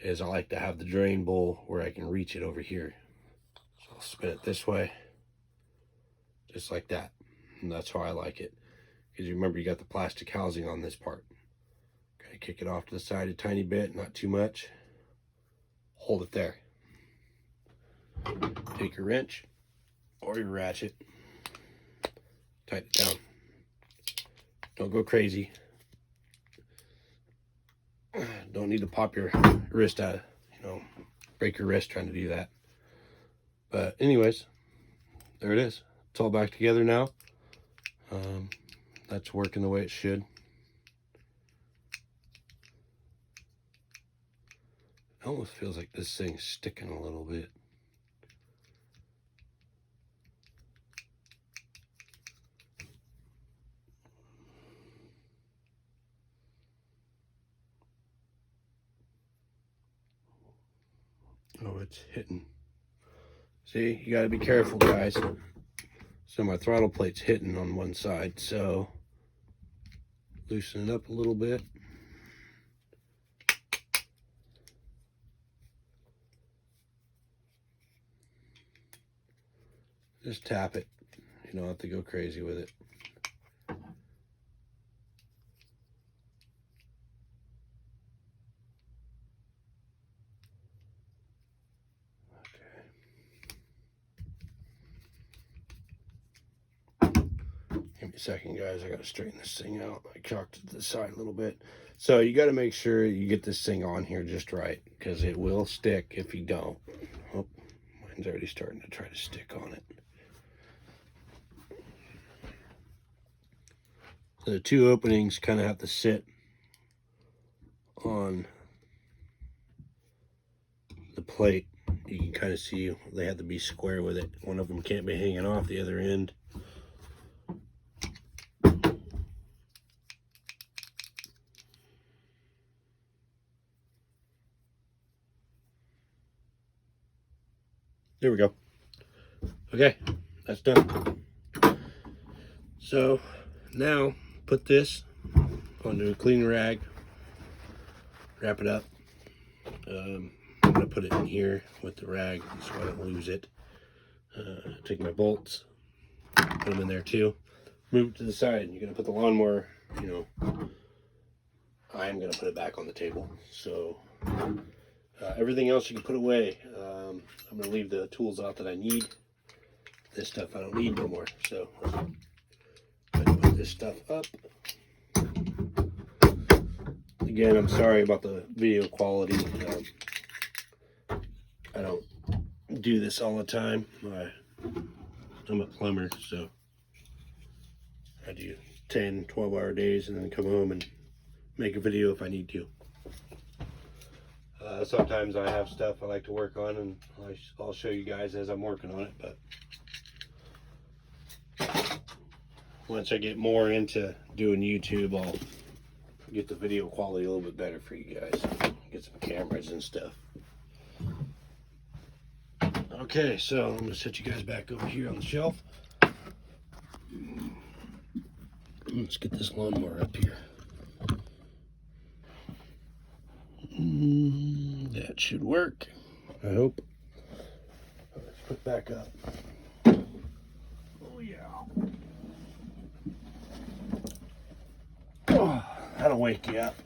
is I like to have the drain bowl where I can reach it over here. So I'll spin it this way, just like that. And that's how I like it. Because you remember you got the plastic housing on this part. Okay, kick it off to the side a tiny bit, not too much. Hold it there. Take your wrench or your ratchet, tighten it down. Don't go crazy. Don't need to pop your wrist out, break your wrist trying to do that. But anyways, there it is. It's all back together now. That's working the way it should. It almost feels like this thing's sticking a little bit. Oh, it's hitting. See, you gotta be careful, guys. So my throttle plate's hitting on one side, so loosen it up a little bit. Just tap it. You don't have to go crazy with it. Give me a second, guys. I gotta straighten this thing out. I cocked it to the side a little bit. So you got to make sure you get this thing on here just right, because it will stick if you don't. Oh, mine's already starting to try to stick on it. So the two openings kind of have to sit on the plate. You can kind of see they have to be square with it. One of them can't be hanging off the other end. There we go. Okay, that's done. So now put this onto a clean rag wrap it up. I'm going to put it in here with the rag so I don't lose it. Take my bolts, put them in there too. Move it to the side. You're going to put the lawnmower, you know, I'm going to put it back on the table. So everything else you can put away. I'm going to leave the tools out that I need. This stuff I don't need no more. So I'm going to put this stuff up. Again, I'm sorry about the video quality. I don't do this all the time. I'm a plumber, so I do 10, 12-hour days and then come home and make a video if I need to. Sometimes I have stuff I like to work on, and I'll show you guys as I'm working on it. But once I get more into doing YouTube, I'll get the video quality a little bit better for you guys. Get some cameras and stuff. Okay, so I'm gonna set you guys back over here on the shelf. Let's get this lawnmower up here. That should work, I hope. Let's put it back up. Oh yeah. Oh, that'll wake you up.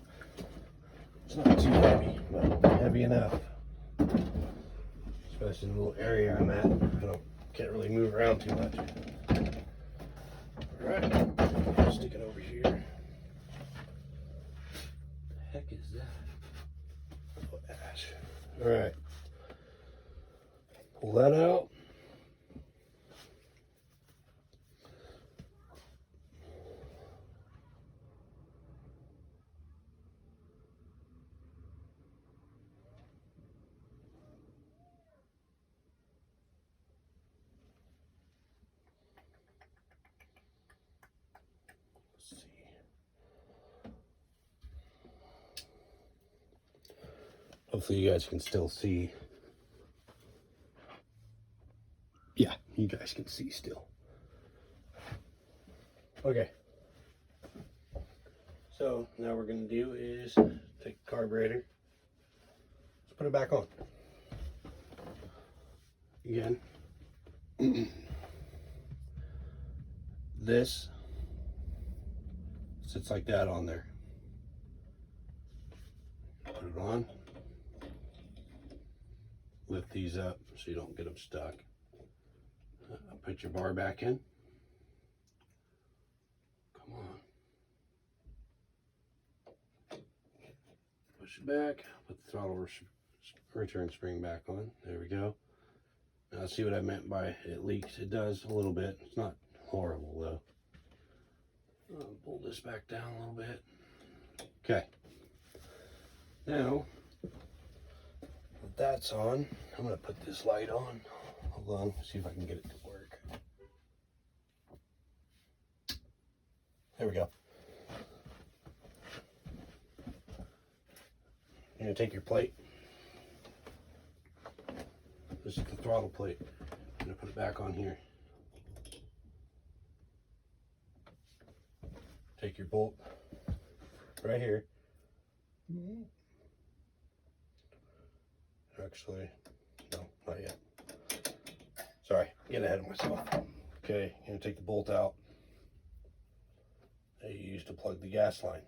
It's not too heavy, but heavy enough. Especially in the little area I'm at. Can't really move around too much. Alright, stick it over here. What the heck is that? Oh, ash. Alright. Pull that out. Hopefully you guys can still see. Yeah, you guys can see still. Okay. So now we're going to do is take the carburetor. Let's put it back on. Again. This sits like that on there. Put it on. Lift these up so you don't get them stuck. Put your bar back in. Come on. Push it back. Put the throttle return spring back on. There we go. Now see what I meant by it leaks. It does a little bit. It's not horrible though. I'll pull this back down a little bit. Okay. Now that's on. I'm going to put this light on. Hold on, see if I can get it to work. There we go. You're going to take your plate. This is the throttle plate. I'm going to put it back on here. Take your bolt right here. Actually, no, not yet. Sorry, get ahead of myself. Okay, you're gonna take the bolt out that you used to plug the gas line.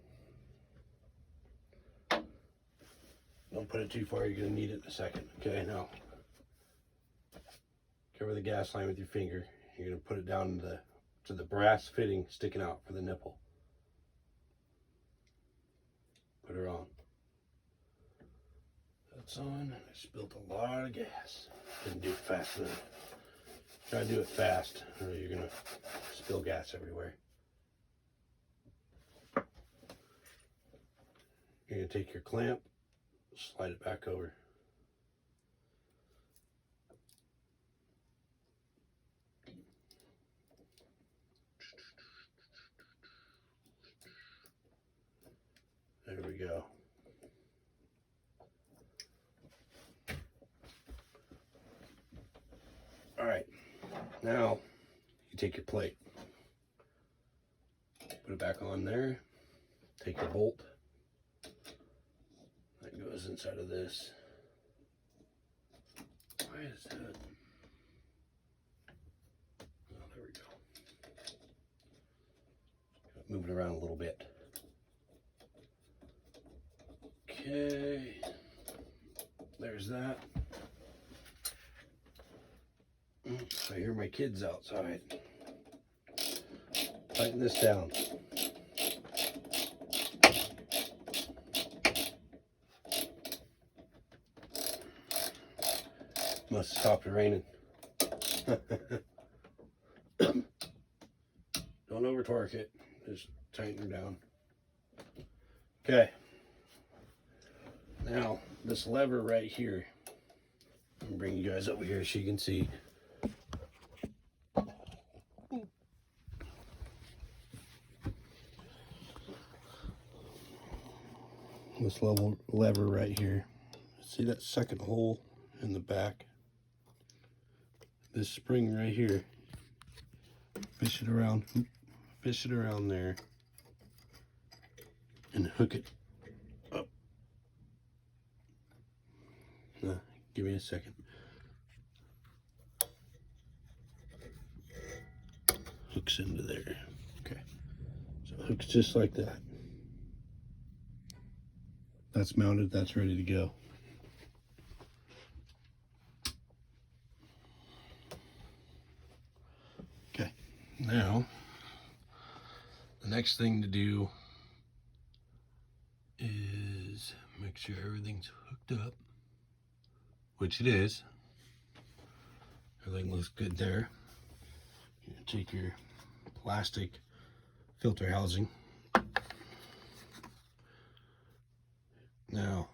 Don't put it too far, you're gonna need it in a second. Okay, now cover the gas line with your finger. You're gonna put it down to the brass fitting sticking out for the nipple. Put her on. That's on. I spilled a lot of gas. Didn't do it fast enough. Try to do it fast, or you're gonna spill gas everywhere. You're gonna take your clamp, slide it back over. There we go. All right, now you take your plate, put it back on there, take your bolt. Now that goes inside of this. Why is that? Oh, there we go. Move it around a little bit. Okay, there's that. I hear my kids outside. Tighten this down. Must have stopped raining. Don't over torque it. Just tighten her down. Okay. Now, this lever right here. I'll bring you guys over here so you can see. This lever right here. See that second hole in the back? This spring right here. Fish it around there and hook it up. Give me a second. Hooks into there. Okay. So it hooks just like that. That's mounted, that's ready to go. Okay, now the next thing to do is make sure everything's hooked up, which it is. Everything looks good there. You take your plastic filter housing. Now,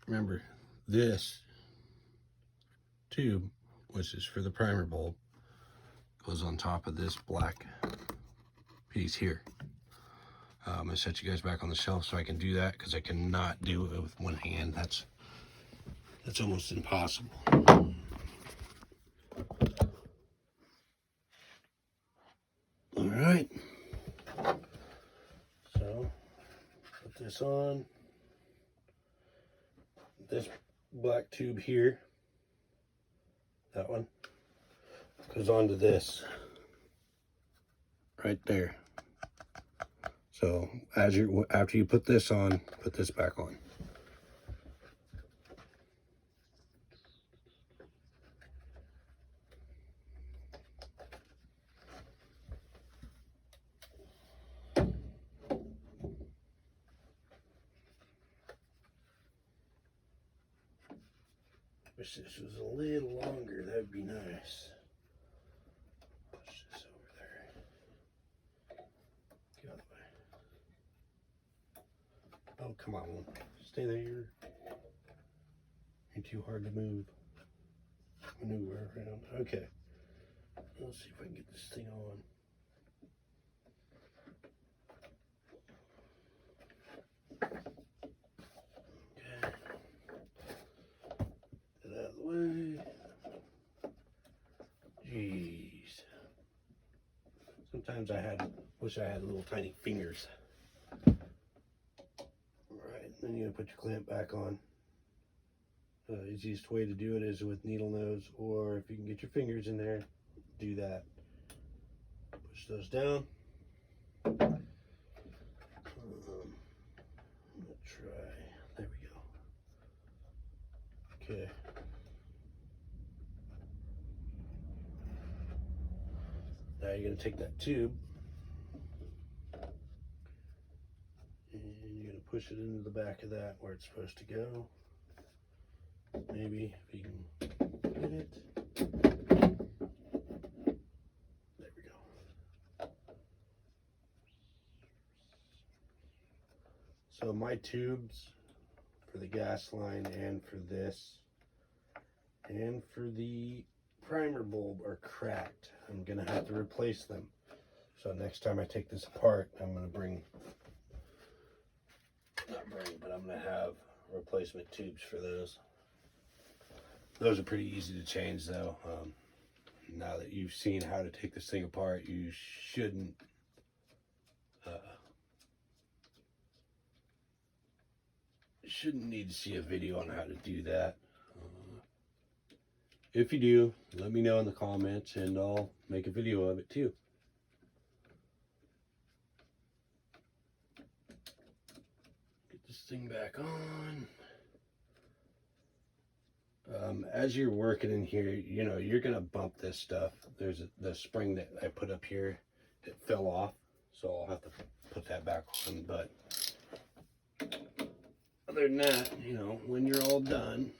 remember, this tube, which is for the primer bulb, goes on top of this black piece here. I'm gonna set you guys back on the shelf so I can do that, because I cannot do it with one hand. That's almost impossible. All right. So put this on. This black tube here, that one, goes onto this right there. So after you put this on, put this back on. Wish this was a little longer, that'd be nice. Push this over there. Get out of the way. Oh, come on. Stay there. You're too hard to move. Maneuver around. Okay. Let's see if I can get this thing on. Jeez. Sometimes wish I had little tiny fingers. Alright, then you're going to put your clamp back on. Easiest way to do it is with needle nose, or if you can get your fingers in there, do that. Push those down. I'm going to try. There we go. Okay. Now you're going to take that tube and you're going to push it into the back of that where it's supposed to go. Maybe if you can get it. There we go. So my tubes for the gas line and for this and for the primer bulb are cracked. I'm gonna have to replace them. So next time I take this apart, I'm gonna I'm gonna have replacement tubes for those. Those are pretty easy to change though. Now that you've seen how to take this thing apart, you shouldn't shouldn't need to see a video on how to do that. If you do, let me know in the comments and I'll make a video of it too. Get this thing back on. As you're working in here, you know, you're gonna bump this stuff. There's the spring that I put up here, it fell off, so I'll have to put that back on. But other than that, you know, when you're all done,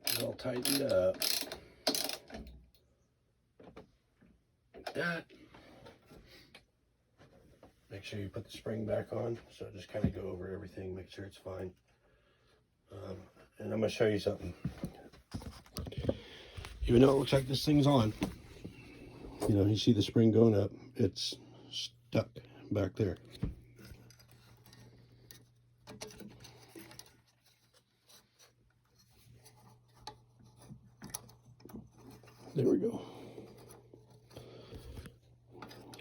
it's all tightened up like that. Make sure you put the spring back on. So just kind of go over everything, make sure it's fine. And I'm going to show you something. Even though it looks like this thing's on, you know, you see the spring going up, it's stuck back there. There we go.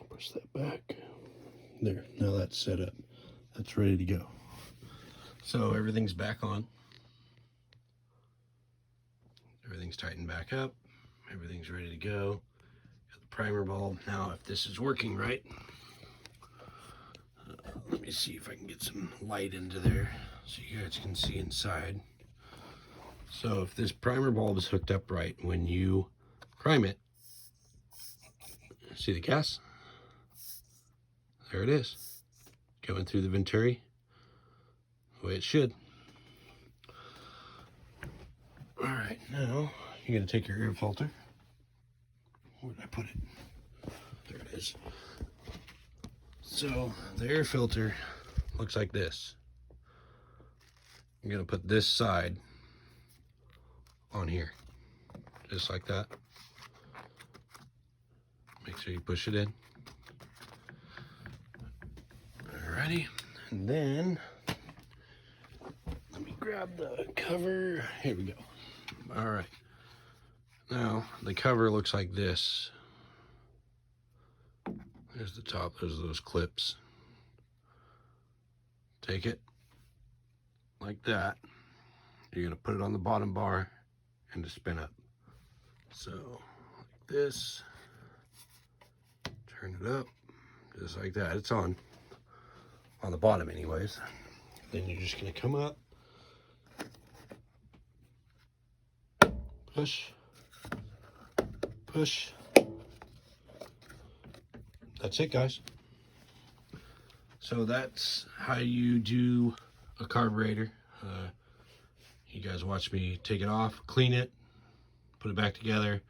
Push that back. There, now that's set up. That's ready to go. So everything's back on. Everything's tightened back up. Everything's ready to go. Got the primer bulb. Now, if this is working right, let me see if I can get some light into there so you guys can see inside. So if this primer bulb is hooked up right, when you prime it, see the gas? There it is. Going through the venturi the way it should. All right, now you're gonna take your air filter. Where did I put it? There it is. So the air filter looks like this. I'm gonna put this side on here, just like that. Make sure you push it in. Alrighty, and then let me grab the cover. Here we go. All right, now the cover looks like this. There's the top, there's those clips. Take it like that. You're gonna put it on the bottom bar and to spin up. So like this, turn it up, just like that. It's on the bottom anyways. Then you're just gonna come up, push, push. That's it, guys. So that's how you do a carburetor. You guys watch me take it off, clean it, put it back together,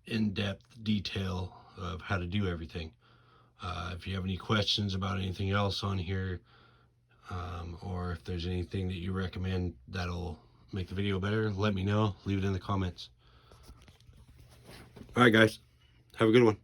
in-depth detail of how to do everything. If you have any questions about anything else on here, or if there's anything that you recommend that'll make the video better, let me know. Leave it in the comments. All right, guys. Have a good one.